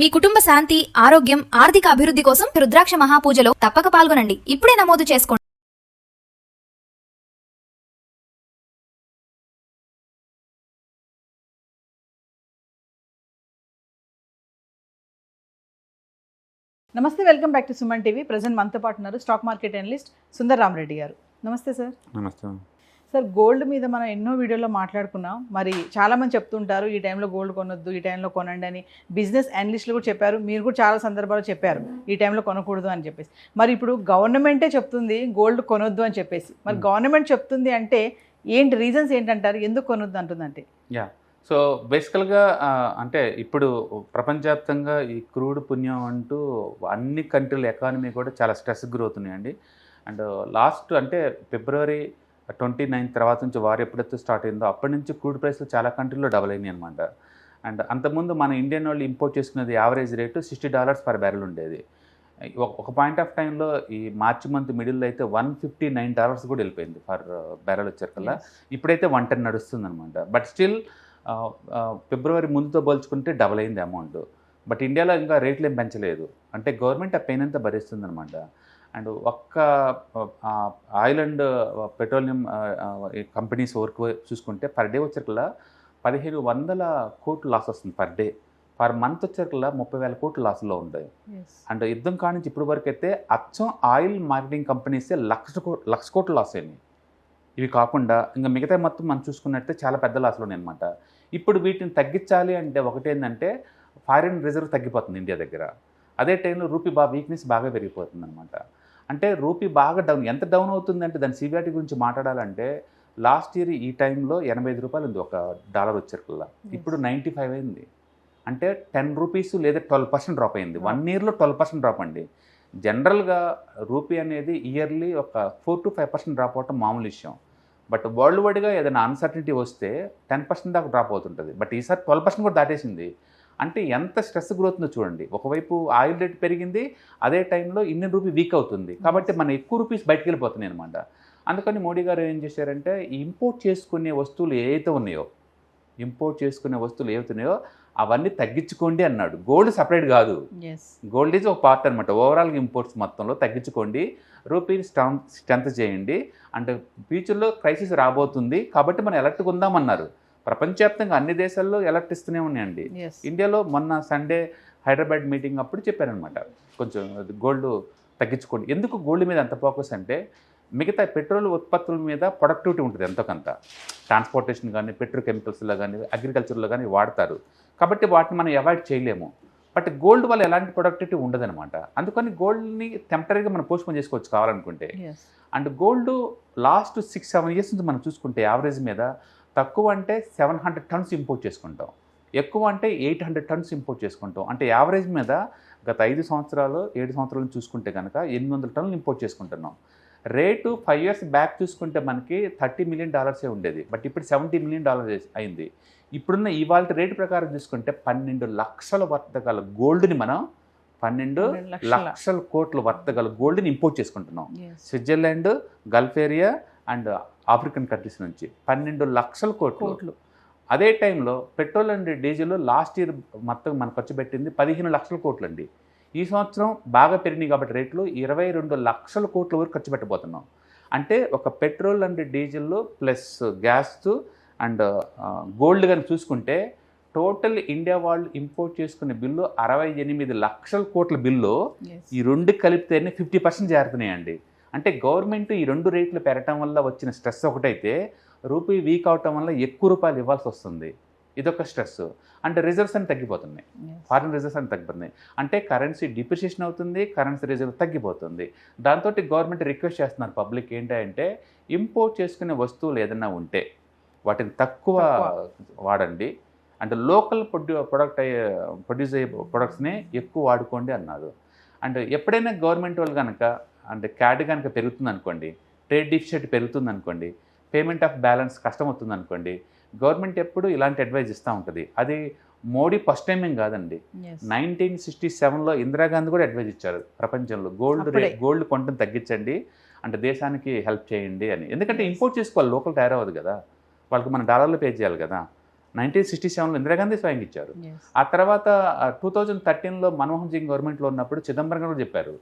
మీ కుటుంబ శాంతి, ఆరోగ్యం, ఆర్థిక అభివృద్ధి కోసం రుద్రాక్ష మహాపూజలో తప్పక పాల్గొనండి. ఇప్పుడే నమోదు చేసుకోండి. నమస్తే, welcome back to Suman TV. Present మనతో పాటు ఉన్నారు stock market analyst Sundar Rama Reddy గారు. నమస్తే సార్. నమస్తే సార్, గోల్డ్ మీద మనం ఎన్నో వీడియోలో మాట్లాడుకున్నాం. మరి చాలామంది చెప్తుంటారు ఈ టైంలో గోల్డ్ కొనొద్దు, ఈ టైంలో కొనండి అని. బిజినెస్ అనలిస్టులు కూడా చెప్పారు, మీరు కూడా చాలా సందర్భాలు చెప్పారు ఈ టైంలో కొనకూడదు అని చెప్పేసి. మరి ఇప్పుడు గవర్నమెంటే చెప్తుంది గోల్డ్ కొనొద్దు అని చెప్పేసి. మరి గవర్నమెంట్ చెప్తుంది అంటే ఏంటి, రీజన్స్ ఏంటంటారు, ఎందుకు కొనొద్దు అంటుందంటే? సో బేసికల్గా అంటే ఇప్పుడు ప్రపంచవ్యాప్తంగా ఈ క్రూడ్ పుణ్యం అంటూ అన్ని కంట్రీల ఎకానమీ కూడా చాలా స్ట్రెస్ గురవుతున్నాయండి. అండ్ లాస్ట్ అంటే ఫిబ్రవరి 29 తర్వాత నుంచి వార్ ఎప్పుడైతే స్టార్ట్ అయిందో అప్పటి నుంచి క్రూడ్ ప్రైస్లు చాలా కంట్రీలో డబల్ అయినాయి అనమాట. అండ్ అంతకుముందు మన ఇండియన్ వాళ్ళు ఇంపోర్ట్ చేసుకునేది యావరేజ్ రేటు $60 పర్ బ్యారెల్ ఉండేది. ఒక పాయింట్ ఆఫ్ టైంలో ఈ మార్చి మంత్ మిడిల్లో అయితే $159 కూడా వెళ్ళిపోయింది పర్ బ్యారెల్ వచ్చేకల్లా. ఇప్పుడైతే 110 నడుస్తుంది అనమాట. బట్ స్టిల్ ఫిబ్రవరి ముందుతో పోల్చుకుంటే డబల్ అయింది అమౌంట్. బట్ ఇండియాలో ఇంకా రేట్లు ఏం పెంచలేదు, అంటే గవర్నమెంట్ ఆ పెయిన్ అంతా భరిస్తుంది అనమాట. అండ్ ఒక్క oil and petroleum companies work చూసుకుంటే పర్ డే వచ్చేకల్లా 1,500 కోట్లు లాస్ వస్తుంది పర్ డే. పర్ మంత్ వచ్చేకల్లా 30,000 కోట్లు లాస్లో ఉంటాయి. అండ్ యుద్ధం కానించి ఇప్పుడు వరకు అయితే అచ్చం ఆయిల్ మార్కెటింగ్ కంపెనీసే లక్ష కోట్లు లాస్ అయినాయి. ఇవి కాకుండా ఇంకా మిగతా మొత్తం మనం చూసుకున్నట్టే చాలా పెద్ద లాస్లు ఉన్నాయి అనమాట. ఇప్పుడు వీటిని తగ్గించాలి అంటే ఒకటేంటంటే ఫారిన్ రిజర్వ్ తగ్గిపోతుంది ఇండియా దగ్గర. అదే టైంలో రూపీ వీక్నెస్ బాగా పెరిగిపోతుంది అనమాట. అంటే రూపీ బాగా డౌన్, ఎంత డౌన్ అవుతుందంటే దాని సివియారిటీ గురించి మాట్లాడాలంటే లాస్ట్ ఇయర్ ఈ టైంలో 85 రూపాయలు ఉంది ఒక డాలర్ వచ్చేకల్లా. ఇప్పుడు 95 అయింది. అంటే 10 రూపీస్ లేదా 12% డ్రాప్ అయింది. 1 ఇయర్లో 12% డ్రాప్ అండి. జనరల్గా రూపీ అనేది ఇయర్లీ ఒక 4 to 5% డ్రాప్ అవటం మామూలు విషయం. బట్ వరల్డ్ వైడ్గా ఏదైనా అన్సర్టనిటీ వస్తే 10% దాకా డ్రాప్ అవుతుంటుంది. బట్ ఈసారి 12% కూడా దాటేసింది. అంటే ఎంత స్ట్రెస్ గురవుతుందో చూడండి. ఒకవైపు ఆయిల్ రేట్ పెరిగింది, అదే టైంలో ఇండియన్ రూపీ వీక్ అవుతుంది. కాబట్టి మన ఎక్కువ రూపీస్ బయటకు వెళ్ళిపోతున్నాయి అనమాట. అందుకని మోడీ గారు ఏం చేశారంటే ఇంపోర్ట్ చేసుకునే వస్తువులు ఏవైతే ఉన్నాయో అవన్నీ తగ్గించుకోండి అన్నాడు. గోల్డ్ సపరేట్ కాదు, గోల్డ్ ఈజ్ ఒక పార్ట్ అనమాట. ఓవరాల్గా ఇంపోర్ట్స్ మొత్తంలో తగ్గించుకోండి, రూపీని స్ట్రెంత్ చేయండి. అంటే ఫ్యూచర్లో క్రైసిస్ రాబోతుంది కాబట్టి మనం ఎలర్ట్గా ఉందామన్నారు. ప్రపంచవ్యాప్తంగా అన్ని దేశాల్లో ఎలర్ట్ ఇస్తూనే ఉన్నాయండి. ఇండియాలో మొన్న సండే హైదరాబాద్ మీటింగ్ అప్పుడు చెప్పారనమాట, కొంచెం గోల్డ్ తగ్గించుకోండి. ఎందుకు గోల్డ్ మీద అంత ఫోకస్ అంటే మిగతా పెట్రోల్ ఉత్పత్తుల మీద ప్రొడక్టివిటీ ఉంటుంది ఎంతో కొంత. ట్రాన్స్పోర్టేషన్ కానీ, పెట్రోకెమికల్స్లో కానీ, అగ్రికల్చర్లో కానీ వాడతారు. కాబట్టి వాటిని మనం అవాయిడ్ చేయలేము. బట్ గోల్డ్ వల్ల ఎలాంటి ప్రొడక్టివిటీ ఉండదనమాట. అందుకని గోల్డ్ని టెంపరీగా మనం పోస్ట్పోన్ చేసుకోవచ్చు కావాలనుకుంటే. అండ్ గోల్డ్ లాస్ట్ 6-7 ఇయర్స్ నుంచి మనం చూసుకుంటే యావరేజ్ మీద తక్కువ అంటే 700 టన్స్ ఇంపోర్ట్ చేసుకుంటాం, ఎక్కువ అంటే 800 టన్స్ ఇంపోర్ట్ చేసుకుంటాం. అంటే యావరేజ్ మీద గత 5 సంవత్సరాలు 7 సంవత్సరాలు చూసుకుంటే కనుక 800 టన్నులు ఇంపోర్ట్ చేసుకుంటున్నాం. రేటు 5 ఇయర్స్ బ్యాక్ చూసుకుంటే మనకి $30 మిలియన్ ఉండేది. బట్ ఇప్పుడు $70 మిలియన్ అయింది. ఇప్పుడున్న ఇవాళ రేటు ప్రకారం చూసుకుంటే 12 లక్షల వర్తగల గోల్డ్ని మనం 12 లక్షల కోట్ల వర్తగల గోల్డ్ని ఇంపోర్ట్ చేసుకుంటున్నాం. Switzerland, Gulf area and African countries నుంచి 12 లక్షల కోట్లు. అదే టైంలో petrol and diesel last year మొత్తం మనం ఖర్చు పెట్టింది 15 లక్షల కోట్లు అండి. ఈ సంవత్సరం బాగా పెరిగినాయి కాబట్టి రేట్లు 22 లక్షల కోట్ల వరకు ఖర్చు పెట్టబోతున్నాం. అంటే ఒక petrol and diesel plus gas and gold కానీ చూసుకుంటే టోటల్ ఇండియా వాళ్ళు ఇంపోర్ట్ చేసుకునే బిల్లు 68 లక్షల కోట్ల బిల్లు. ఈ రెండు కలిపితేనే 50% చేరుతున్నాయండి. అంటే గవర్నమెంట్ ఈ రెండు రేట్లు పెరగటం వల్ల వచ్చిన స్ట్రెస్ ఒకటైతే, రూపీ వీక్ అవటం వల్ల ఎక్కువ రూపాయలు ఇవ్వాల్సి వస్తుంది, ఇదొక స్ట్రెస్. అంటే రిజర్వ్స్ అని తగ్గిపోతున్నాయి, ఫారిన్ రిజర్వ్స్ అని తగ్గిపోతున్నాయి. అంటే కరెన్సీ డిప్రిషియేషన్ అవుతుంది, కరెన్సీ రిజర్వ్ తగ్గిపోతుంది. దాంతో గవర్నమెంట్ రిక్వెస్ట్ చేస్తున్నారు పబ్లిక్ ఏంటంటే ఇంపోర్ట్ చేసుకునే వస్తువులు ఏదైనా ఉంటే వాటిని తక్కువ వాడండి, అంటే లోకల్ ప్రొడ్యూస్ అయ్యే ప్రొడక్ట్స్ని ఎక్కువ వాడుకోండి అన్నారు. అండ్ ఎప్పుడైనా గవర్నమెంట్ వాళ్ళు కనుక అంటే క్యాడ్ కనుక పెరుగుతుంది అనుకోండి, ట్రేడ్ డెఫిసిట్ పెరుగుతుంది అనుకోండి, పేమెంట్ ఆఫ్ బ్యాలెన్స్ కష్టం అవుతుంది అనుకోండి, గవర్నమెంట్ ఎప్పుడు ఇలాంటి అడ్వైజ్ ఇస్తూ ఉంటుంది. అది మోడీ ఫస్ట్ టైం ఏం కాదండి. 1967లో ఇందిరాగాంధీ కూడా అడ్వైజ్ ఇచ్చారు ప్రపంచంలో, గోల్డ్ కొనడం తగ్గించండి, అంటే దేశానికి హెల్ప్ చేయండి అని. ఎందుకంటే ఇంపోర్ట్ చేసుకోవాలి, లోకల్ తయారవ్వదు కదా, వాళ్ళకి మన డాలర్లు పే చేయాలి కదా. 1967లో ఇందిరాగాంధీ స్వయంగా ఇచ్చారు. ఆ తర్వాత 2013లో మన్మోహన్ సింగ్ గవర్నమెంట్లో ఉన్నప్పుడు చిదంబరం గారు చెప్పారు,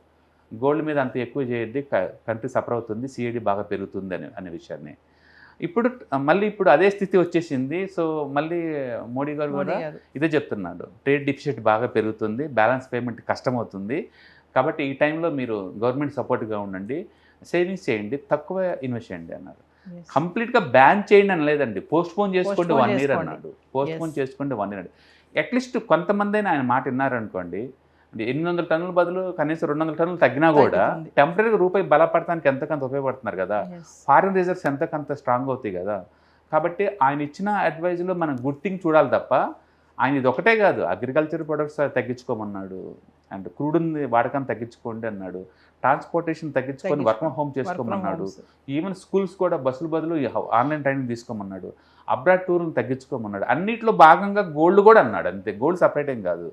గోల్డ్ మీద అంత ఎక్కువ చేయొద్ది, కంట్రీ సఫర్ అవుతుంది, సిఐడి బాగా పెరుగుతుంది అనే విషయాన్ని. ఇప్పుడు అదే స్థితి వచ్చేసింది. సో మళ్ళీ మోడీ గారు కూడా ఇదే చెప్తున్నాడు, ట్రేడ్ డిఫిసిట్ బాగా పెరుగుతుంది, బ్యాలెన్స్ పేమెంట్ కష్టమవుతుంది, కాబట్టి ఈ టైంలో మీరు గవర్నమెంట్ సపోర్ట్గా ఉండండి, సేవింగ్స్ చేయండి, తక్కువ ఇన్వెస్ట్ చేయండి అన్నారు. కంప్లీట్గా బ్యాన్ చేయండి అని లేదండి, పోస్ట్పోన్ చేసుకోండి 1 year అన్నాడు. పోస్ట్పోన్ చేసుకోండి 1 year. అట్లీస్ట్ కొంతమంది ఆయన మాట విన్నారనుకోండి, 800 టన్నుల బదులు కనీసం 200 టన్నులు తగ్గినా కూడా టెంపరీగా రూపాయి బలపడటానికి ఎంతకంత ఉపయోగపడుతున్నారు కదా, ఫారిన్ రిజర్వ్స్ ఎంతకంత స్ట్రాంగ్ అవుతాయి కదా. కాబట్టి ఆయన ఇచ్చిన అడ్వైజ్లో మనం గుడ్ థింగ్ చూడాలి తప్ప, ఆయన ఇది ఒకటే కాదు, అగ్రికల్చర్ ప్రొడక్ట్స్ తగ్గించుకోమన్నాడు, అండ్ క్రూడ్ వాడకాన్ని తగ్గించుకోండి అన్నాడు, ట్రాన్స్పోర్టేషన్ తగ్గించుకొని వర్క్ ఫ్రమ్ హోమ్ చేసుకోమన్నాడు, ఈవెన్ స్కూల్స్ కూడా బస్సుల బదులు ఆన్లైన్ ట్రైనింగ్ తీసుకోమన్నాడు, అబ్రాడ్ టూర్లు తగ్గించుకోమన్నాడు. అన్నిట్లో భాగంగా గోల్డ్ కూడా అన్నాడు, అంతే, గోల్డ్ సపరేట్ ఏం కాదు.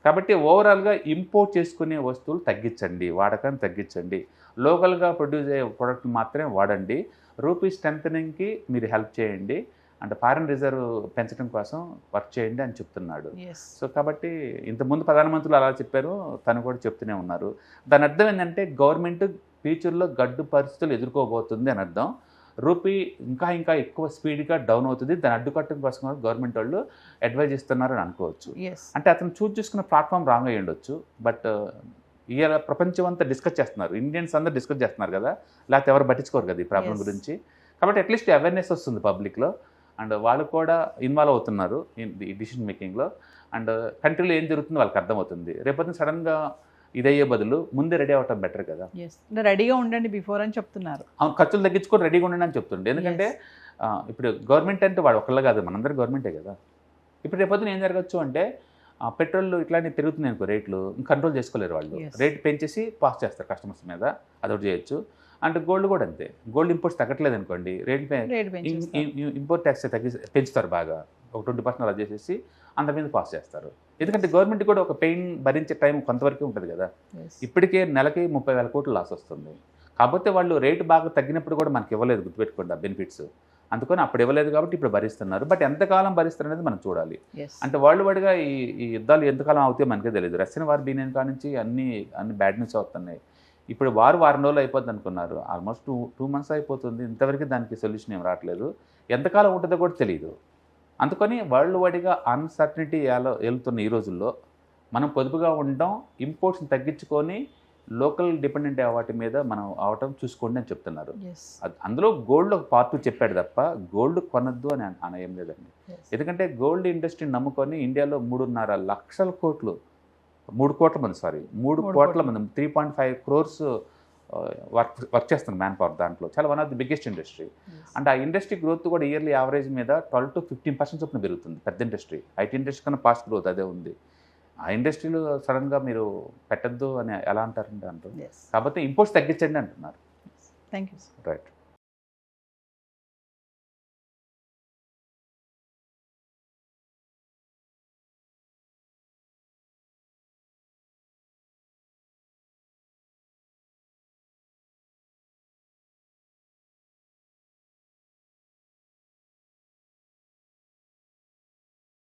కాబట్టి ఓవరాల్గా ఇంపోర్ట్ చేసుకునే వస్తువులు తగ్గించండి, వాడకాన్ని తగ్గించండి, లోకల్గా ప్రొడ్యూస్ అయ్యే ప్రోడక్ట్ మాత్రమే వాడండి, రూపీ స్ట్రెంథనింగ్కి మీరు హెల్ప్ చేయండి, అంటే ఫారిన్ రిజర్వ్ పెంచడం కోసం వర్క్ చేయండి అని చెప్తున్నాడు. సో కాబట్టి ఇంతకుముందు ప్రధానమంత్రులు అలా చెప్పారు, తను కూడా చెప్తూనే ఉన్నారు. దాని అర్థం ఏంటంటే గవర్నమెంట్ ఫ్యూచర్లో గడ్డు పరిస్థితులు ఎదుర్కోబోతుంది అని అర్థం. రూపీ ఇంకా ఎక్కువ స్పీడ్గా డౌన్ అవుతుంది, దాన్ని అడ్డుకట్టడం కోసం గవర్నమెంట్ వాళ్ళు అడ్వైజ్ ఇస్తున్నారని అనుకోవచ్చు. అంటే అతను చూసుకున్న ప్లాట్ఫామ్ రాంగ్ అయ్యి ఉండొచ్చు, బట్ ఇవాళ ప్రపంచం అంతా డిస్కస్ చేస్తున్నారు, ఇండియన్స్ అందరూ డిస్కస్ చేస్తున్నారు కదా, లేకపోతే ఎవరు పట్టించుకోరు కదా ఈ ప్రాబ్లం గురించి. కాబట్టి అట్లీస్ట్ అవేర్నెస్ వస్తుంది పబ్లిక్లో, అండ్ వాళ్ళు కూడా ఇన్వాల్వ్ అవుతున్నారు ఈ డిసిషన్ మేకింగ్లో, అండ్ కంట్రీలో ఏం జరుగుతుందో వాళ్ళకి అర్థమవుతుంది. రేపొద్దున సడన్గా ఇదయ్యే బదులు ముందే రెడీ అవ్వటం బెటర్ కదా. రెడీగా ఉండండి బిఫోర్ అని చెప్తున్నారు. అవును, ఖర్చులు తగ్గించుకొని రెడీగా ఉండండి అని చెప్తుండే. ఎందుకంటే ఇప్పుడు గవర్నమెంట్ అంటే వాడు ఒకళ్ళ కాదు, మనందరూ గవర్నమెంటే కదా. ఇప్పుడు రేపొద్దున ఏం జరగచ్చు అంటే పెట్రోల్ ఇట్లాంటి పెరుగుతున్నాయి అనుకో రేట్లు, కంట్రోల్ చేసుకోలేరు వాళ్ళు, రేట్ పెంచేసి పాస్ చేస్తారు కస్టమర్స్ మీద, అదొకటి చేయొచ్చు. అంటే గోల్డ్ కూడా అంతే, గోల్డ్ ఇంపోర్ట్స్ తగ్గట్లేదు అనుకోండి, ఇంపోర్ట్ ట్యాక్స్ పెంచుతారు బాగా, ఒక 20% అలా చేసేసి అందరి మీద పాస్ చేస్తారు. ఎందుకంటే గవర్నమెంట్ కూడా ఒక పెయిన్ భరించే టైం కొంతవరకు ఉంటుంది కదా. ఇప్పటికే నెలకి 30,000 కోట్లు లాస్ వస్తుంది. కాకపోతే వాళ్ళు రేటు బాగా తగ్గినప్పుడు కూడా మనకి ఇవ్వలేదు, గుర్తుపెట్టుకోండి ఆ బెనిఫిట్స్. అందుకని అప్పుడు ఇవ్వలేదు కాబట్టి ఇప్పుడు భరిస్తున్నారు. బట్ ఎంతకాలం భరిస్తారు అనేది మనం చూడాలి. అంటే వరల్డ్ వైడ్గా ఈ యుద్ధాలు ఎంతకాలం అవుతాయో మనకే తెలియదు. రష్యన్ వార్ బిగిన్ కాడ నుంచి అన్ని బ్యాడ్ న్యూస్ అవుతున్నాయి. ఇప్పుడు వారం రోజులు అయిపోద్ది అనుకున్నారు, ఆల్మోస్ట్ 2 months అయిపోతుంది, ఇంతవరకు దానికి సొల్యూషన్ ఏం రావట్లేదు, ఎంతకాలం ఉంటుందో కూడా తెలియదు. అందుకని వరల్డ్ వైడ్గా అన్సర్టనిటీ వెళ్తున్న ఈ రోజుల్లో మనం పొదుపుగా ఉండడం, ఇంపోర్ట్స్ని తగ్గించుకొని లోకల్ డిపెండెంట్ వాటి మీద మనం అవటం చూసుకోండి అని చెప్తున్నారు. అందులో గోల్డ్ ఒక పార్ట్ చెప్పాడు తప్ప గోల్డ్ కొనద్దు అని ఏం లేదండి. ఎందుకంటే గోల్డ్ ఇండస్ట్రీని నమ్ముకొని ఇండియాలో 3.5 లక్షల కోట్లు 3 కోట్ల మంది 3.5 crores వర్క్ చేస్తున్నారు మ్యాన్ పవర్. దాంట్లో చాలా one of the biggest industry. And ఆ ఇండస్ట్రీ గ్రోత్ కూడా ఇయర్లీ యావరేజ్ మీద 12 to 15% చొప్పున పెరుగుతుంది. పెద్ద ఇండస్ట్రీ, ఐటీ ఇండస్ట్రీ కన్నా ఫాస్ట్ గ్రోత్ అదే ఉంది. ఆ ఇండస్ట్రీలో సడన్గా మీరు పెట్టద్దు అని ఎలా అంటారండి అంటారు. కాబట్టి ఇంపోర్ట్స్ తగ్గించండి అంటున్నారు. Thank you. రైట్.